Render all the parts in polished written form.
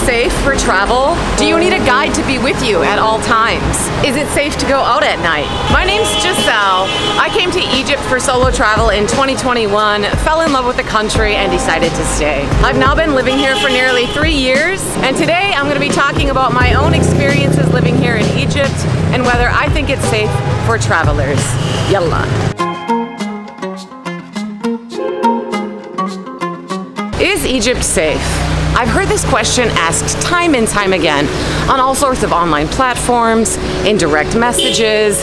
safe for travel? Do you need a guide to be with you at all times? Is it safe to go out at night? My name's Gisselle. I came to Egypt for solo travel in 2021, fell in love with the country, and decided to stay. I've now been living here for nearly 3 years, and today I'm going to be talking about my own experiences living here in Egypt and whether I think it's safe for travelers. Yalla. Is Egypt safe? I've heard this question asked time and time again on all sorts of online platforms, in direct messages,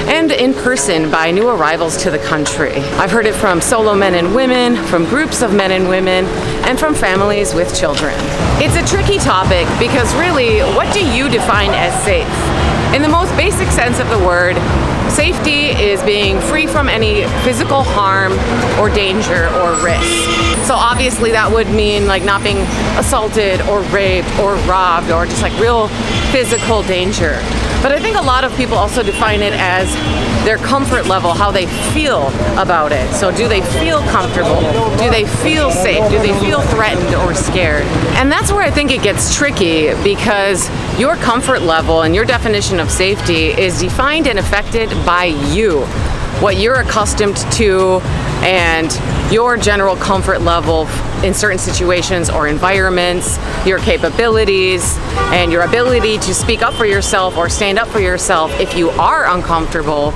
and in person by new arrivals to the country. I've heard it from solo men and women, from groups of men and women, and from families with children. It's a tricky topic because really, what do you define as safe? In the most basic sense of the word, safety is being free from any physical harm or danger or risk. So obviously that would mean like not being assaulted or raped or robbed or just like real physical danger. But I think a lot of people also define it as their comfort level, how they feel about it. So do they feel comfortable? Do they feel safe? Do they feel threatened or scared? And that's where I think it gets tricky, because your comfort level and your definition of safety is defined and affected by you, what you're accustomed to, and your general comfort level in certain situations or environments, your capabilities, and your ability to speak up for yourself or stand up for yourself if you are uncomfortable.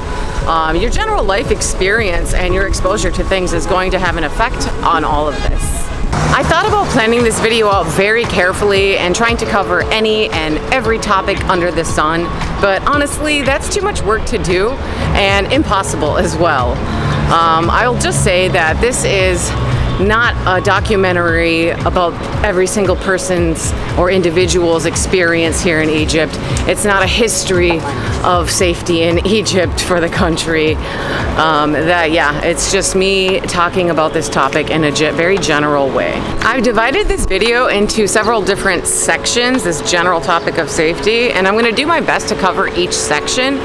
Your general life experience and your exposure to things is going to have an effect on all of this. I thought about planning this video out very carefully and trying to cover any and every topic under the sun, but honestly, that's too much work to do and impossible as well. I'll just say that this is not a documentary about every single person's or individual's experience here in Egypt. It's not a history of safety in Egypt for the country. It's just me talking about this topic in a very general way. I've divided this video into several different sections, this general topic of safety, and I'm going to do my best to cover each section,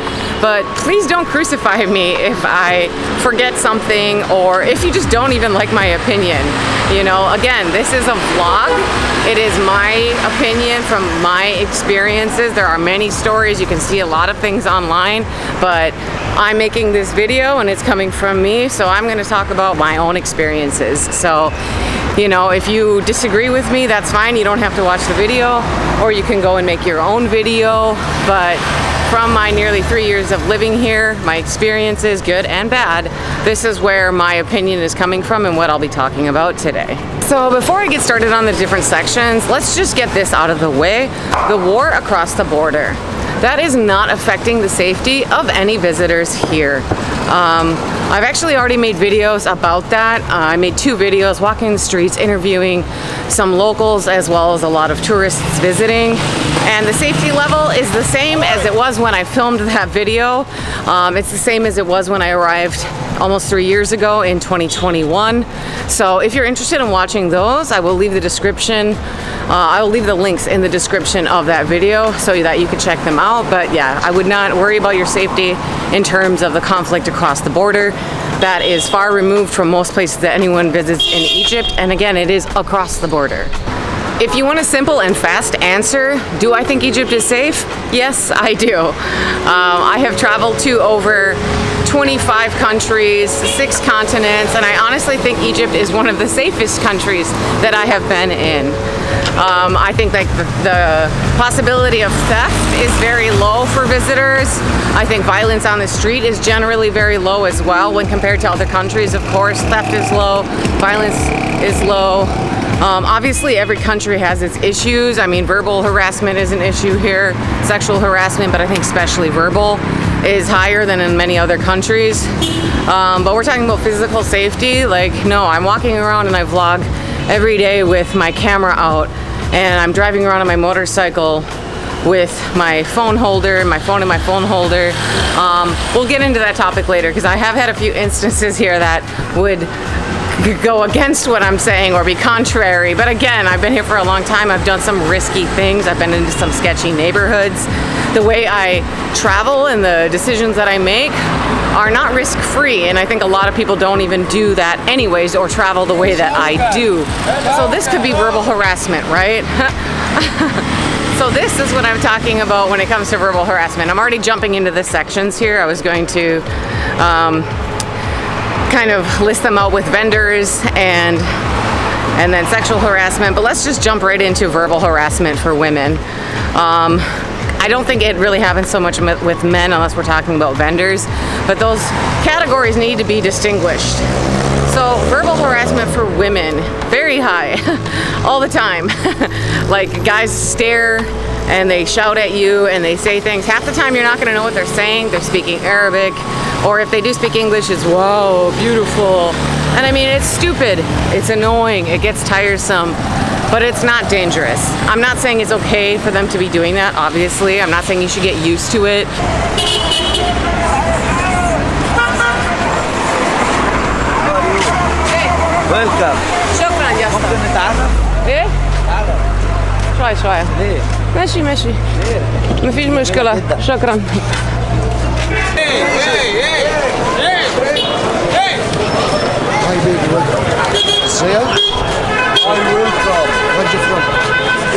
but please don't crucify me if I forget something or if you just don't even like my opinion. You know, again, this is a vlog. It is my opinion from my experiences. There are many stories. You can see a lot of things online, but I'm making this video and it's coming from me, so I'm going to talk about my own experiences. So, you know, if you disagree with me, that's fine. You don't have to watch the video, or you can go and make your own video. But from my nearly 3 years of living here, my experiences, good and bad, this is where my opinion is coming from and what I'll be talking about today. So before I get started on the different sections, let's just get this out of the way. The war across the border. That is not affecting the safety of any visitors here. I've actually already made videos about that. I made 2 videos walking the streets, interviewing some locals as well as a lot of tourists visiting. And the safety level is the same as it was when I filmed that video. It's the same as it was when I arrived almost 3 years ago in 2021. So if you're interested in watching those, I will leave the description. I will leave the links in the description of that video so that you can check them out. But yeah, I would not worry about your safety in terms of the conflict across the border. That is far removed from most places that anyone visits in Egypt. And again, it is across the border. If you want a simple and fast answer, do I think Egypt is safe? Yes, I do. I have traveled to over 25 countries, 6 continents, and I honestly think Egypt is one of the safest countries that I have been in. I think like the possibility of theft is very low for visitors. I think violence on the street is generally very low as well when compared to other countries. Of course, theft is low, violence is low. Obviously every country has its issues. I mean, verbal harassment is an issue here, sexual harassment, but I think especially verbal is higher than in many other countries. But we're talking about physical safety. Like, no, I'm walking around and I vlog every day with my camera out, and I'm driving around on my motorcycle with my phone holder, my phone in my phone holder. We'll get into that topic later because I have had a few instances here that would go against what I'm saying or be contrary. But again, I've been here for a long time. I've done some risky things. I've been into some sketchy neighborhoods. The way I travel and the decisions that I make are not risk-free, and I think a lot of people don't even do that anyways or travel the way that I do. So this could be verbal harassment, right? So this is what I'm talking about when it comes to verbal harassment. I'm already jumping into the sections here. I was going to kind of list them out with vendors and then sexual harassment, but let's just jump right into verbal harassment for women. I don't think it really happens so much with men unless we're talking about vendors, but those categories need to be distinguished. So verbal harassment for women, very high, all the time. Like guys stare and they shout at you and they say things. Half the time you're not gonna know what they're saying. They're speaking Arabic, or if they do speak English, it's wow, beautiful. And I mean, it's stupid, it's annoying, it gets tiresome, but it's not dangerous. I'm not saying it's okay for them to be doing that, obviously. I'm not saying you should get used to it. Welcome. شكرا يا ممكن اسطى. نتعرف؟ ايه؟ تعرف. شوي شوي. ليه؟ ماشي ماشي. ليه؟ مفيش مشكلة. شكرا. Hi baby, welcome. Gisselle? I welcome. Where'd you from?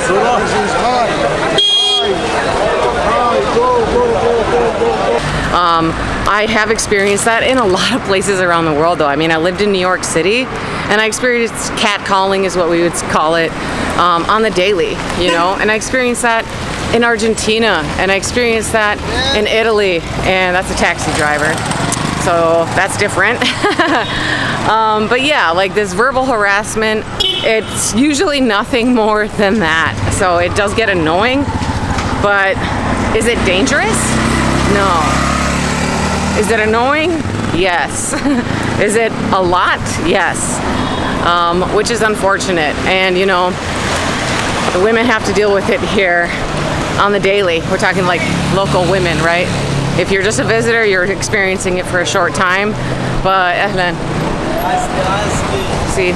Surah. Hi. Hi, go. I have experienced that in a lot of places around the world though. I mean, I lived in New York City and I experienced catcalling is what we would call it on the daily, you know, and I experienced that in Argentina and I experienced that in Italy, and that's a taxi driver. So that's different. But yeah, like this verbal harassment, it's usually nothing more than that. So it does get annoying, but is it dangerous? No. Is it annoying? Yes. Is it a lot? Yes. Which is unfortunate. And you know, the women have to deal with it here on the daily. We're talking like local women, right? If you're just a visitor, you're experiencing it for a short time. But see,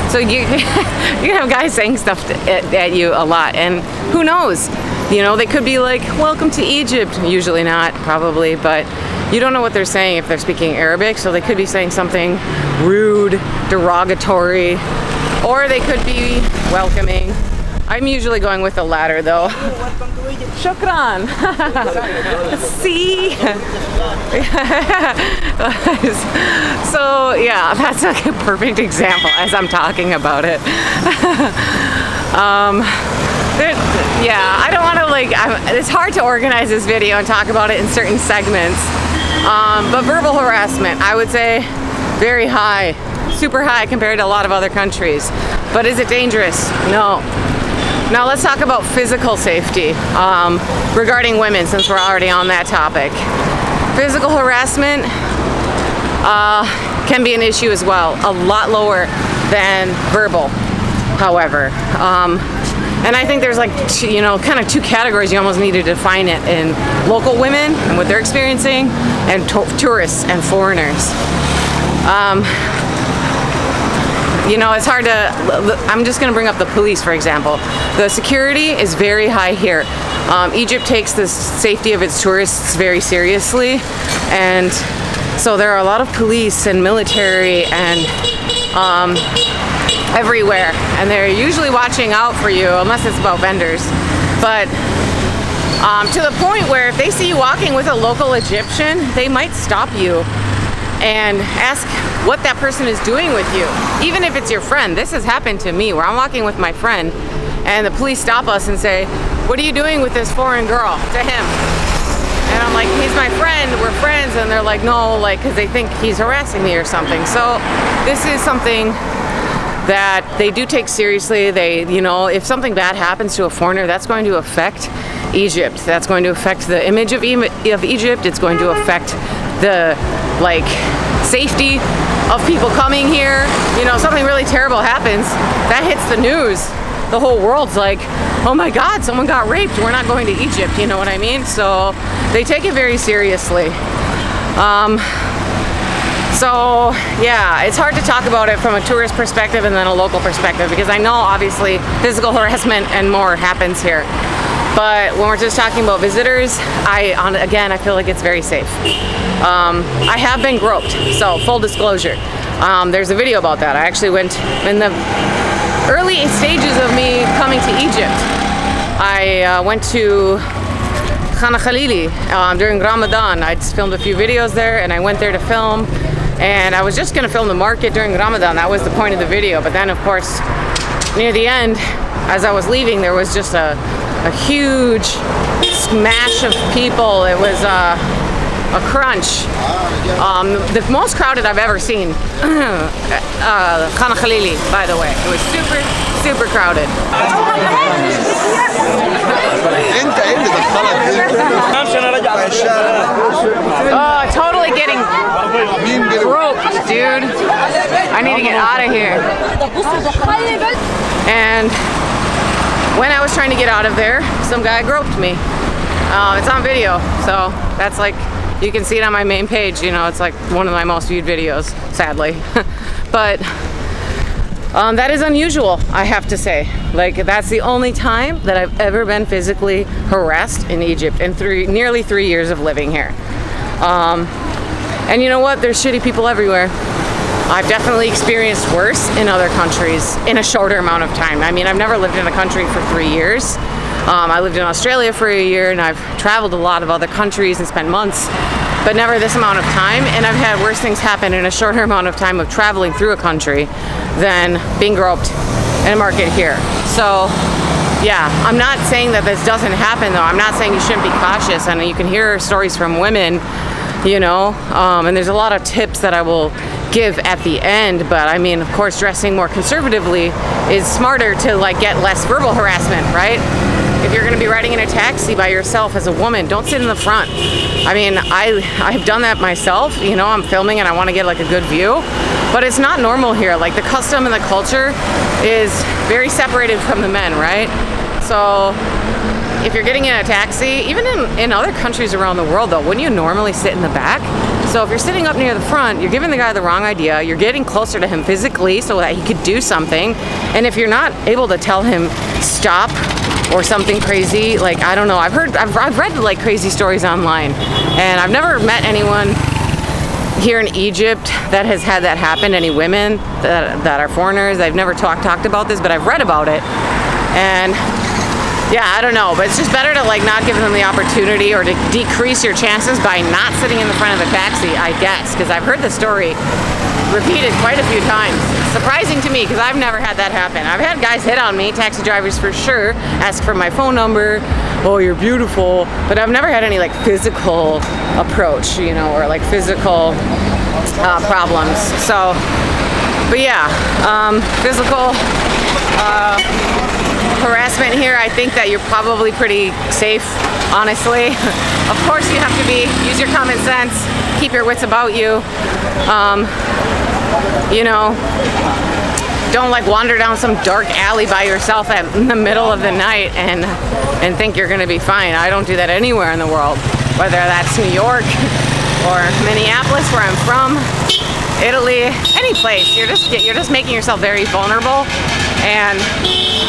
so you have guys saying stuff at you a lot, and who knows? You know, they could be like, "Welcome to Egypt." Usually not, probably, but you don't know what they're saying if they're speaking Arabic. So they could be saying something rude, derogatory, or they could be welcoming. I'm usually going with the latter though. Welcome to Egypt. Shukran. See? So yeah, that's like a perfect example as I'm talking about it. Yeah, I don't want to like, it's hard to organize this video and talk about it in certain segments. But verbal harassment, I would say very high, super high compared to a lot of other countries. But is it dangerous? No. Now let's talk about physical safety regarding women, since we're already on that topic. Physical harassment can be an issue as well, a lot lower than verbal, however. And I think there's like, you know, kind of two categories. You almost need to define it in local women and what they're experiencing, and tourists and foreigners. You know, it's hard to, I'm just gonna bring up the police, for example. The security is very high here. Egypt takes the safety of its tourists very seriously, and so there are a lot of police and military and everywhere, and they're usually watching out for you, unless it's about vendors. But to the point where if they see you walking with a local Egyptian, they might stop you and ask what that person is doing with you, even if it's your friend. This has happened to me where I'm walking with my friend and the police stop us and say, "What are you doing with this foreign girl?" to him. And I'm like, "He's my friend, we're friends." And they're like, "No," like, because they think he's harassing me or something. So this is something that they do take seriously. They, you know, if something bad happens to a foreigner, that's going to affect Egypt. That's going to affect the image of Egypt. It's going to affect the, like, safety of people coming here. You know, something really terrible happens, that hits the news. The whole world's like, "Oh my God, someone got raped. We're not going to Egypt." You know what I mean? So they take it very seriously. So yeah, it's hard to talk about it from a tourist perspective and then a local perspective, because I know obviously physical harassment and more happens here. But when we're just talking about visitors, again, I feel like it's very safe. I have been groped, so full disclosure. There's a video about that. I actually went in the early stages of me coming to Egypt. I went to during Ramadan. I just filmed a few videos there, and I went there to film. And I was just gonna film the market during Ramadan. That was the point of the video. But then, of course, near the end, as I was leaving, there was just a huge smash of people. It was a crunch. The most crowded I've ever seen. Khan Khalili, by the way. It was super, super crowded. Totally getting groped, dude. I need to get out of here. And when I was trying to get out of there, some guy groped me. It's on video, so that's like, you can see it on my main page. You know, it's like one of my most viewed videos, sadly. But that is unusual, I have to say. Like, that's the only time that I've ever been physically harassed in Egypt in nearly 3 years of living here. And you know what? There's shitty people everywhere. I've definitely experienced worse in other countries in a shorter amount of time. I mean, I've never lived in a country for 3 years. I lived in Australia for a year, and I've traveled a lot of other countries and spent months, but never this amount of time. And I've had worse things happen in a shorter amount of time of traveling through a country than being groped in a market here. So yeah, I'm not saying that this doesn't happen though. I'm not saying you shouldn't be cautious, and you can hear stories from women, you know, and there's a lot of tips that I will give at the end. But I mean, of course, dressing more conservatively is smarter to like get less verbal harassment, right? If you're going to be riding in a taxi by yourself as a woman, don't sit in the front. I mean, I've done that myself. You know, I'm filming and I want to get like a good view, but it's not normal here. Like, the custom and the culture is very separated from the men, right? So if you're getting in a taxi, even in other countries around the world though, wouldn't you normally sit in the back? So if you're sitting up near the front, you're giving the guy the wrong idea. You're getting closer to him physically so that he could do something. And if you're not able to tell him stop or something crazy, like, I don't know, I've read like crazy stories online, and I've never met anyone here in Egypt that has had that happen. Any women that are foreigners. I've never talked about this, but I've read about it. And yeah, I don't know, but it's just better to like not give them the opportunity, or to decrease your chances by not sitting in the front of the taxi, I guess, because I've heard the story repeated quite a few times. Surprising to me, because I've never had that happen. I've had guys hit on me, taxi drivers for sure, ask for my phone number, oh, you're beautiful, but I've never had any like physical approach, you know, or like physical problems. So, but yeah, physical harassment here, I think that you're probably pretty safe, honestly. Of course, you have to use your common sense, keep your wits about you. You know, don't like wander down some dark alley by yourself in the middle of the night and think you're gonna be fine. I don't do that anywhere in the world, whether that's New York or Minneapolis, where I'm from, Italy, any place. You're just making yourself very vulnerable, and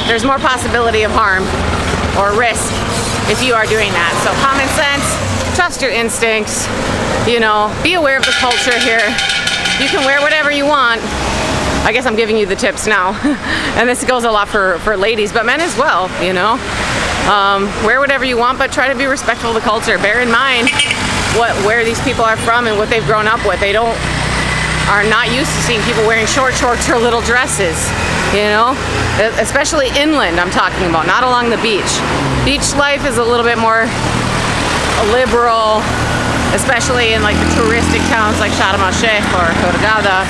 there's more possibility of harm or risk if you are doing that. So common sense, trust your instincts, you know, be aware of the culture here. You can wear whatever you want. I guess I'm giving you the tips now. And this goes a lot for ladies, but men as well, you know. Wear whatever you want, but try to be respectful of the culture. Bear in mind where these people are from and what they've grown up with. They are not used to seeing people wearing short shorts or little dresses, you know, especially inland I'm talking about, not along the beach. Beach life is a little bit more liberal, especially in like the touristic towns like Sharm el-Sheikh or Hurghada.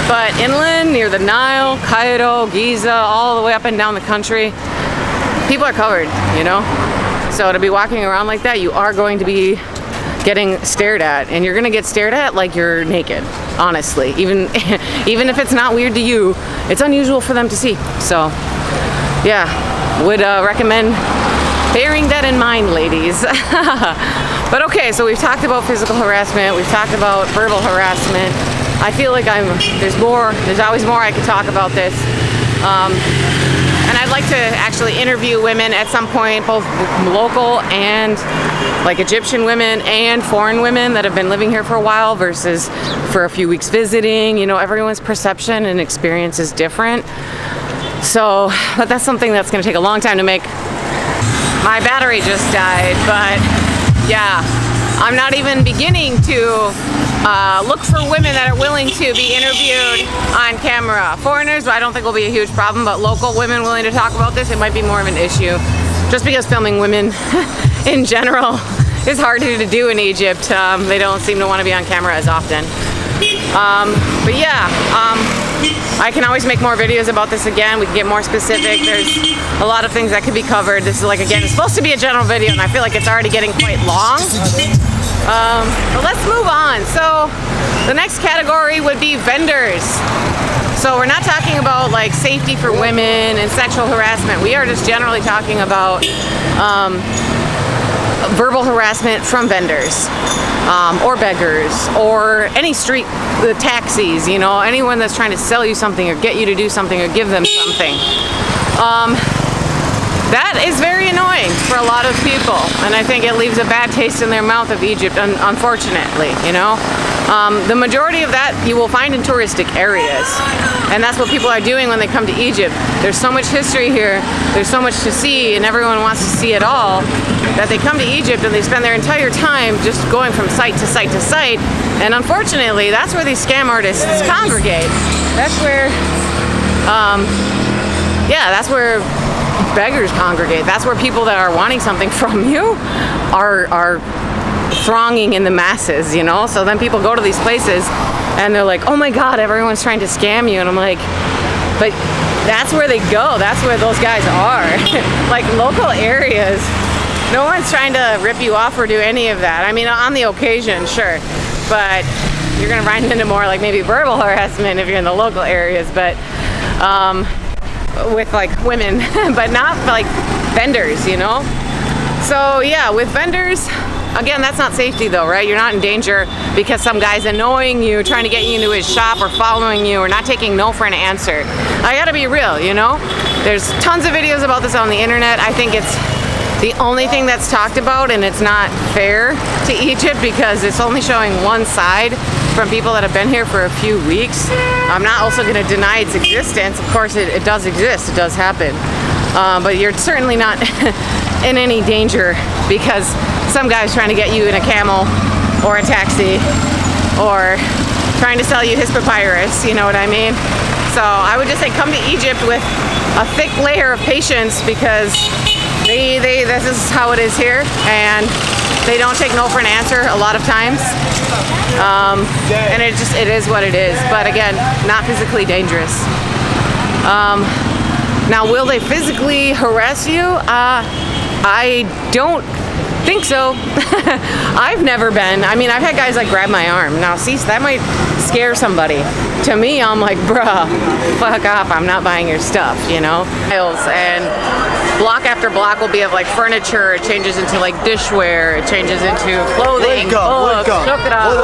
But inland, near the Nile, Cairo, Giza, all the way up and down the country, people are covered, you know? So to be walking around like that, you are going to be getting stared at, and you're gonna get stared at like you're naked, honestly. Even if it's not weird to you, it's unusual for them to see. So yeah, would recommend bearing that in mind, ladies. But okay, so we've talked about physical harassment, we've talked about verbal harassment. I feel like there's always more I could talk about this. And I'd like to actually interview women at some point, both local and like Egyptian women and foreign women that have been living here for a while versus for a few weeks visiting. You know, everyone's perception and experience is different. So, but that's something that's going to take a long time to make. My battery just died, but yeah, I'm not even beginning to look for women that are willing to be interviewed on camera. Foreigners, I don't think will be a huge problem, but local women willing to talk about this, it might be more of an issue. Just because filming women in general is harder to do in Egypt. They don't seem to want to be on camera as often. But yeah, I can always make more videos about this again. We can get more specific. There's a lot of things that could be covered. This is like, again, it's supposed to be a general video and I feel like it's already getting quite long. But let's move on. So the next category would be vendors. So we're not talking about like safety for women and sexual harassment. We are just generally talking about verbal harassment from vendors or beggars or any street taxis, you know, anyone that's trying to sell you something or get you to do something or give them something. That is very annoying for a lot of people, and I think it leaves a bad taste in their mouth of Egypt, unfortunately, you know. The majority of that you will find in touristic areas, and that's what people are doing when they come to Egypt. There's so much history here, there's so much to see, and everyone wants to see it all, that they come to Egypt and they spend their entire time just going from site to site to site, and unfortunately that's where these scam artists congregate. That's where, yeah, that's where beggars congregate. That's where people that are wanting something from you are thronging in the masses, you know. So then people go to these places and they're like, oh my god, everyone's trying to scam you, and I'm like, but that's where they go, that's where those guys are. Like local areas, no one's trying to rip you off or do any of that. I mean, on the occasion, sure, but you're gonna run into more like maybe verbal harassment if you're in the local areas, but with like women, but not like vendors, you know. So yeah, with vendors, again, that's not safety though, right? You're not in danger because some guy's annoying you, trying to get you into his shop or following you or not taking no for an answer. I gotta be real, you know. There's tons of videos about this on the internet. I think it's the only thing that's talked about, and it's not fair to Egypt because it's only showing one side from people that have been here for a few weeks. I'm not also going to deny its existence. Of course, it does exist, it does happen. But you're certainly not in any danger because some guy's trying to get you in a camel or a taxi or trying to sell you his papyrus, you know what I mean? So I would just say come to Egypt with a thick layer of patience because this is how it is here, and they don't take no for an answer a lot of times. And it is what it is. But again, not physically dangerous. Now, will they physically harass you? I don't think so. I've never been. I mean, I've had guys like grab my arm. Now, see, that might scare somebody. To me, I'm like, bruh, fuck off. I'm not buying your stuff, you know? And block after block will be of like furniture. It changes into like dishware. It changes into clothing, books. Look it up.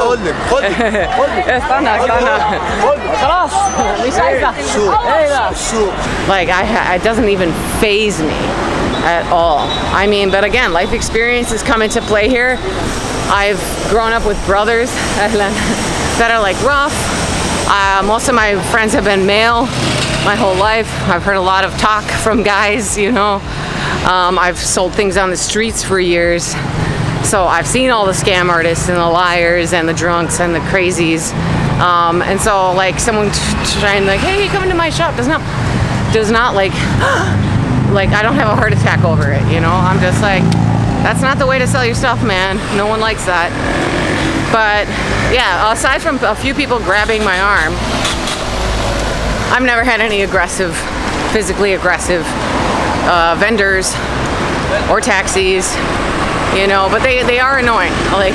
Like, it doesn't even faze me at all. I mean, but again, life experiences come into play here. I've grown up with brothers that are like rough. Most of my friends have been male my whole life. I've heard a lot of talk from guys, you know. I've sold things on the streets for years. So I've seen all the scam artists and the liars and the drunks and the crazies. And so like someone trying like, hey, come into my shop does not like, like I don't have a heart attack over it, you know. I'm just like, that's not the way to sell your stuff, man. No one likes that. But yeah, aside from a few people grabbing my arm, I've never had any physically aggressive vendors or taxis, you know, but they are annoying. Like,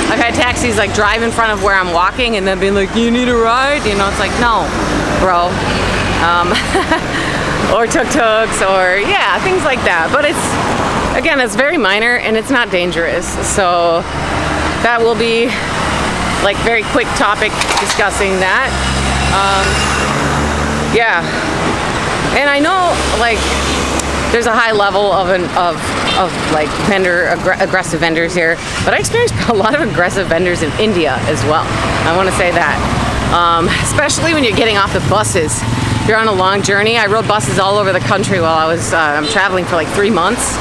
I've had taxis like drive in front of where I'm walking and then be like, you need a ride? You know, it's like, no, bro. Or tuk-tuks or, yeah, things like that. But it's, again, it's very minor and it's not dangerous. So that will be like very quick topic discussing that. Yeah. And I know, like, there's a high level of like aggressive vendors here, but I experienced a lot of aggressive vendors in India as well. I want to say that, especially when you're getting off the buses. If you're on a long journey, I rode buses all over the country while I was traveling for like 3 months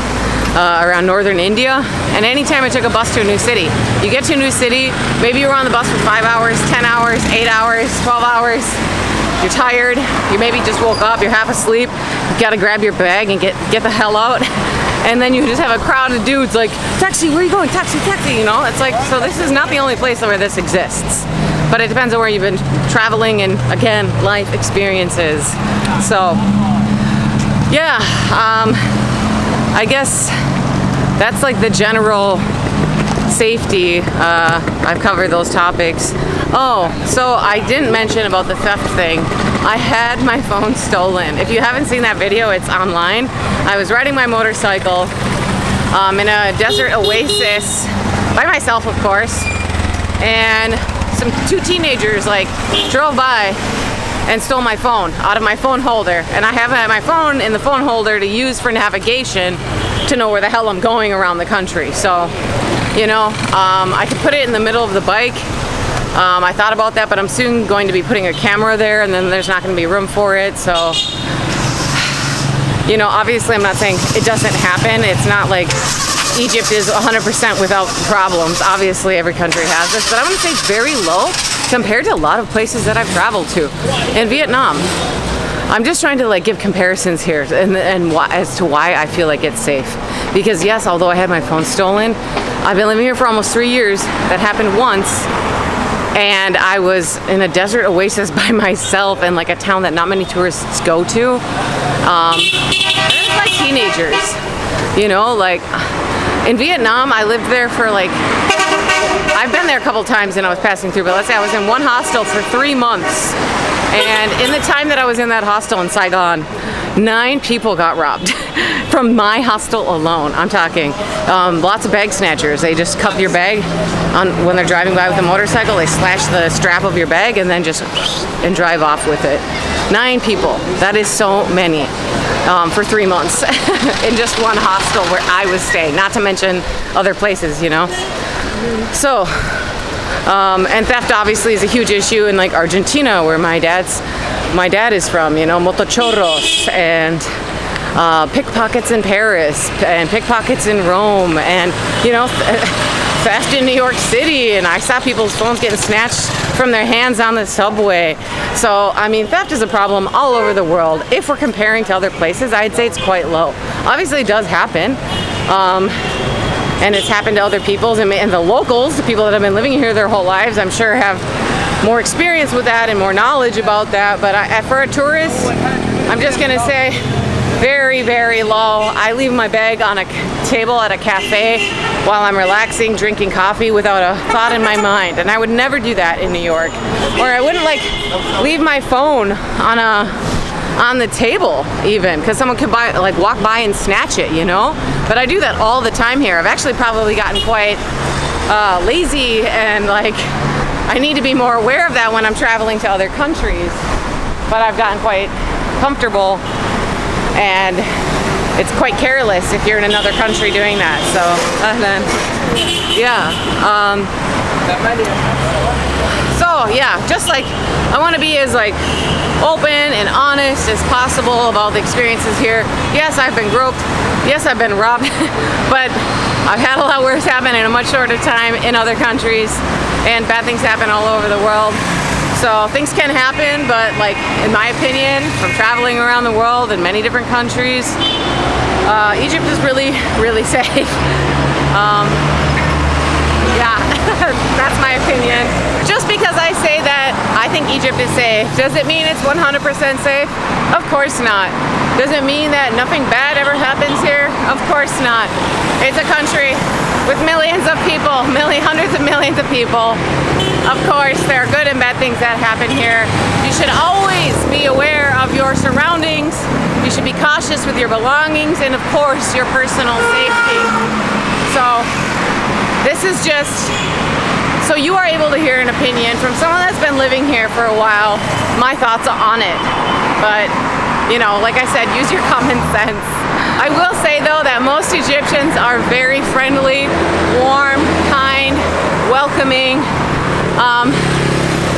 around northern India. And anytime I took a bus to a new city, you get to a new city, maybe you were on the bus for 5 hours, 10 hours, 8 hours, 12 hours. You're tired, you maybe just woke up, you're half asleep, you gotta grab your bag and get the hell out. And then you just have a crowd of dudes like, taxi, where are you going? Taxi, taxi, you know? It's like, so this is not the only place where this exists. But it depends on where you've been traveling and, again, life experiences. So, yeah, I guess that's like the general safety. I've covered those topics. Oh, so I didn't mention about the theft thing. I had my phone stolen. If you haven't seen that video, it's online. I was riding my motorcycle in a desert oasis by myself, of course, and two teenagers like drove by and stole my phone out of my phone holder. And I have my phone in the phone holder to use for navigation to know where the hell I'm going around the country. So, you know, I could put it in the middle of the bike. I thought about that, but I'm soon going to be putting a camera there, and then there's not going to be room for it. So, you know, obviously I'm not saying it doesn't happen. It's not like Egypt is 100% without problems. Obviously every country has this, but I'm going to say it's very low compared to a lot of places that I've traveled to. In Vietnam, I'm just trying to like give comparisons here and why, as to why I feel like it's safe. Because yes, although I had my phone stolen, I've been living here for almost 3 years. That happened once. And I was in a desert oasis by myself in like a town that not many tourists go to. And it was my teenagers, you know, like in Vietnam, I lived there for like, I've been there a couple times and I was passing through, but let's say I was in one hostel for 3 months. And in the time that I was in that hostel in Saigon, 9 people got robbed from my hostel alone. I'm talking lots of bag snatchers. They just cuff your bag when they're driving by with a motorcycle. They slash the strap of your bag and then just and drive off with it. 9 people. That is so many for 3 months in just one hostel where I was staying. Not to mention other places, you know. So. And theft obviously is a huge issue in like Argentina, where my dad is from, you know, motochorros and pickpockets in Paris and pickpockets in Rome and, you know, theft in New York City, and I saw people's phones getting snatched from their hands on the subway. So, I mean, theft is a problem all over the world. If we're comparing to other places, I'd say it's quite low. Obviously it does happen. And it's happened to other peoples, and the locals, the people that have been living here their whole lives, I'm sure have more experience with that and more knowledge about that. But for a tourist, I'm just gonna say very, very low. I leave my bag on a table at a cafe while I'm relaxing, drinking coffee without a thought in my mind. And I would never do that in New York. Or I wouldn't like leave my phone on the table even, because someone could walk by and snatch it, you know. But I do that all the time here. I've actually probably gotten quite lazy, and like I need to be more aware of that when I'm traveling to other countries. But I've gotten quite comfortable, and it's quite careless if you're in another country doing that. So yeah. So yeah, just like I want to be as like open and honest as possible about the experiences here. Yes, I've been groped. Yes, I've been robbed. But I've had a lot worse happen in a much shorter time in other countries, and bad things happen all over the world. So things can happen, but like in my opinion, from traveling around the world in many different countries, Egypt is really, really safe. Yeah, that's my opinion. Just because I say that I think Egypt is safe, does it mean it's 100% safe? Of course not. Does it mean that nothing bad ever happens here? Of course not. It's a country with millions of people, hundreds of millions of people. Of course, there are good and bad things that happen here. You should always be aware of your surroundings. You should be cautious with your belongings and, of course, your personal safety. So, this is just so you are able to hear an opinion from someone that's been living here for a while, my thoughts on it. But you know, like I said, use your common sense. I will say though that most Egyptians are very friendly, warm, kind, welcoming.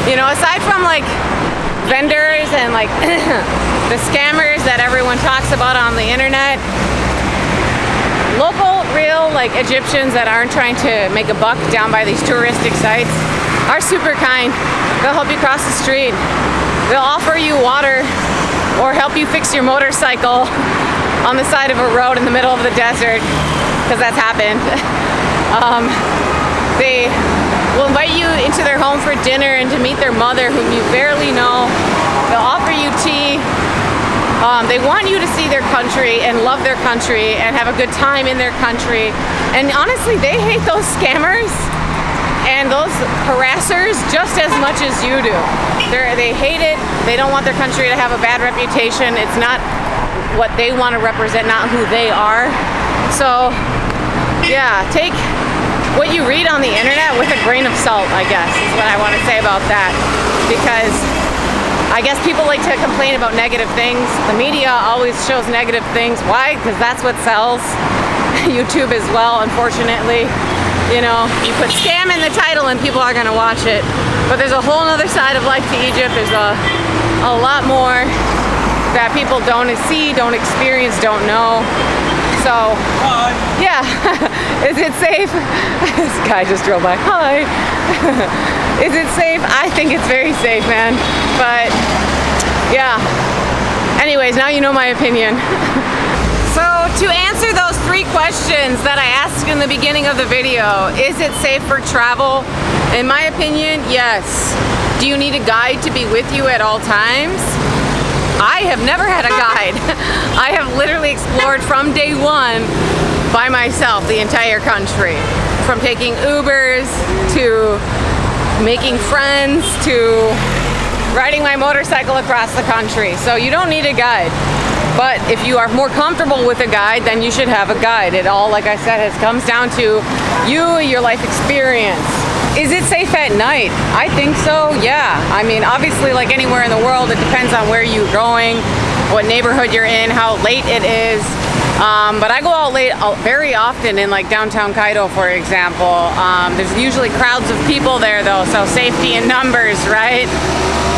You know, aside from like vendors and like the scammers that everyone talks about on the internet, local, real like Egyptians that aren't trying to make a buck down by these touristic sites are super kind. They'll help you cross the street. They'll offer you water or help you fix your motorcycle on the side of a road in the middle of the desert, because that's happened. They will invite you into their home for dinner and to meet their mother, whom you barely know. They'll offer you tea. They want you to see their country and love their country and have a good time in their country. And honestly, they hate those scammers and those harassers just as much as you do. They hate it. They don't want their country to have a bad reputation. It's not what they want to represent, not who they are. So yeah, take what you read on the internet with a grain of salt, I guess, is what I want to say about that. Because I guess people like to complain about negative things. The media always shows negative things. Why? Because that's what sells. YouTube as well, unfortunately. You know, you put scam in the title and people are going to watch it. But there's a whole other side of life to Egypt. There's a lot more that people don't see, don't experience, don't know. So, yeah, is it safe? This guy just drove by. Hi. Is it safe? I think it's very safe, man. But, yeah. Anyways, now you know my opinion. So, to answer those 3 questions that I asked in the beginning of the video, is it safe for travel? In my opinion, yes. Do you need a guide to be with you at all times? I have never had a guide. I have literally explored from day one by myself the entire country. From taking Ubers to making friends to riding my motorcycle across the country. So you don't need a guide. But if you are more comfortable with a guide, then you should have a guide. It all, like I said, comes down to you, your life experience. Is it safe at night? I think so, yeah. I mean, obviously, like anywhere in the world, it depends on where you're going, what neighborhood you're in, how late it is. But I go out late very often in like downtown Cairo, for example. There's usually crowds of people there though, so safety in numbers, right?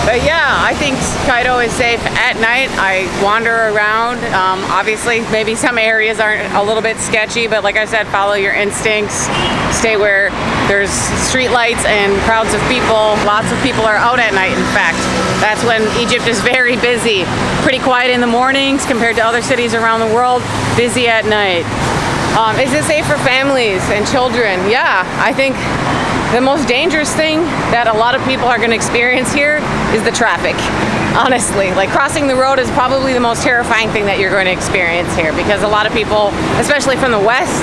But yeah, I think Cairo is safe at night. I wander around. Obviously, maybe some areas aren't a little bit sketchy, but like I said, follow your instincts. Stay where there's street lights and crowds of people. Lots of people are out at night, in fact. That's when Egypt is very busy. Pretty quiet in the mornings compared to other cities around the world. Busy at night. Is it safe for families and children? Yeah, I think the most dangerous thing that a lot of people are going to experience here is the traffic. Honestly, like crossing the road is probably the most terrifying thing that you're going to experience here, because a lot of people, especially from the West,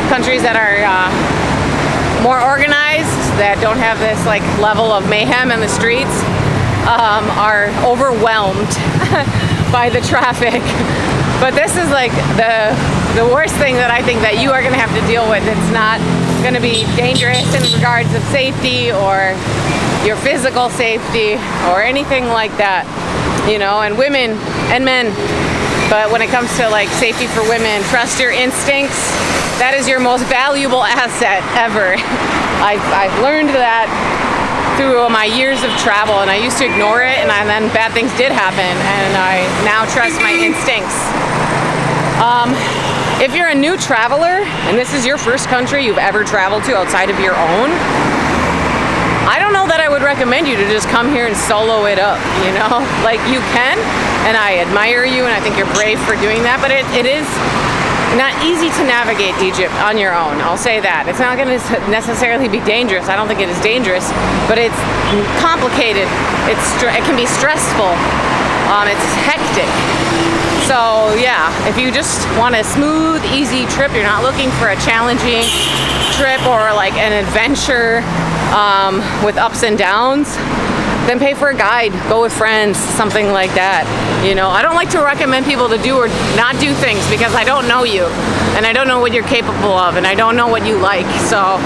countries that are more organized, that don't have this like level of mayhem in the streets, are overwhelmed by the traffic. But this is like the worst thing that I think that you are going to have to deal with. It's not going to be dangerous in regards of safety or your physical safety or anything like that, you know, and women and men. But when it comes to like safety for women, trust your instincts. That is your most valuable asset ever. I've learned that through my years of travel, and I used to ignore it, and then bad things did happen, and I now trust my instincts. If you're a new traveler and this is your first country you've ever traveled to outside of your own, I don't know that I would recommend you to just come here and solo it up, you know? Like, you can, and I admire you, and I think you're brave for doing that, but it is not easy to navigate Egypt on your own. I'll say that. It's not going to necessarily be dangerous. I don't think it is dangerous, but it's complicated. It can be stressful. It's hectic. So yeah, if you just want a smooth, easy trip, you're not looking for a challenging trip or like an adventure with ups and downs, then pay for a guide, go with friends, something like that. You know, I don't like to recommend people to do or not do things because I don't know you and I don't know what you're capable of and I don't know what you like. So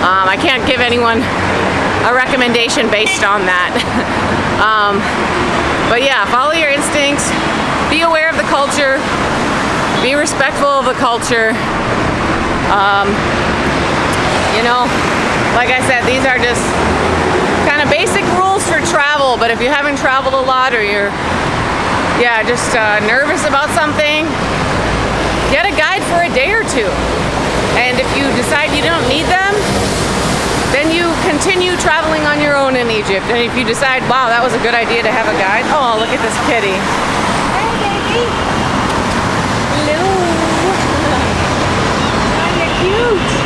I can't give anyone a recommendation based on that. But yeah, follow your instincts, be aware of the culture, be respectful of the culture. You know, like I said, these are just kind of basic rules for travel, but if you haven't traveled a lot or you're just nervous about something, get a guide for a day or two. And if you decide you don't need them, then you continue traveling on your own in Egypt. And if you decide, wow, that was a good idea to have a guide. Oh, look at this kitty. Hey, baby. Hello. Oh, you're cute.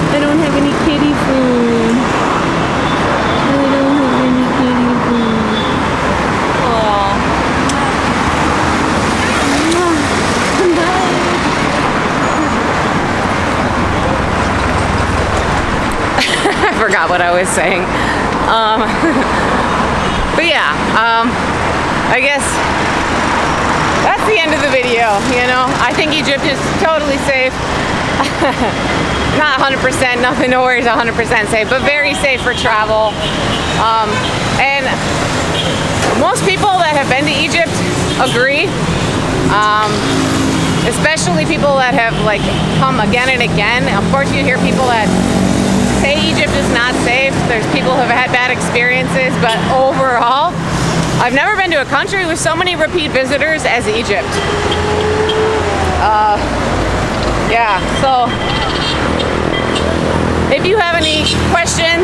I don't have any kitty food. I don't have any kitty food. Aww. I forgot what I was saying. But yeah, I guess that's the end of the video, you know. I think Egypt is totally safe. Not 100%, nothing, nowhere is 100% safe, but very safe for travel. And most people that have been to Egypt agree, especially people that have like come again and again. Of course, you hear people that say Egypt is not safe. There's people who have had bad experiences, but overall, I've never been to a country with so many repeat visitors as Egypt. Yeah, so if you have any questions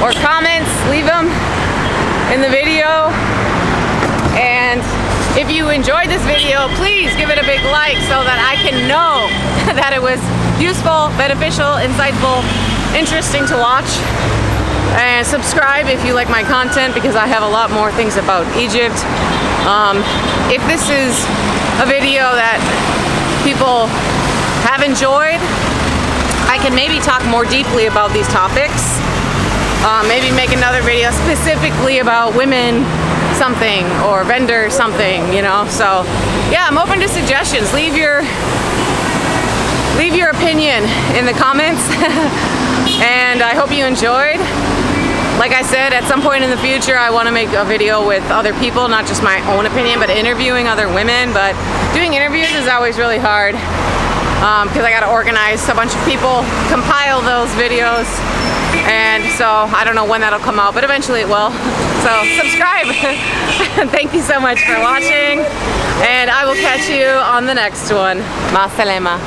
or comments, leave them in the video. And if you enjoyed this video, please give it a big like so that I can know that it was useful, beneficial, insightful, interesting to watch. And subscribe if you like my content, because I have a lot more things about Egypt. If this is a video that people have enjoyed, I can maybe talk more deeply about these topics. Maybe make another video specifically about women something or vendor something, you know. So yeah, I'm open to suggestions. Leave your opinion in the comments. And I hope you enjoyed. Like I said, at some point in the future, I want to make a video with other people, not just my own opinion, but interviewing other women. But doing interviews is always really hard because I got to organize a bunch of people, compile those videos, and so I don't know when that'll come out, but eventually it will. So subscribe. Thank you so much for watching, and I will catch you on the next one. Ma salama.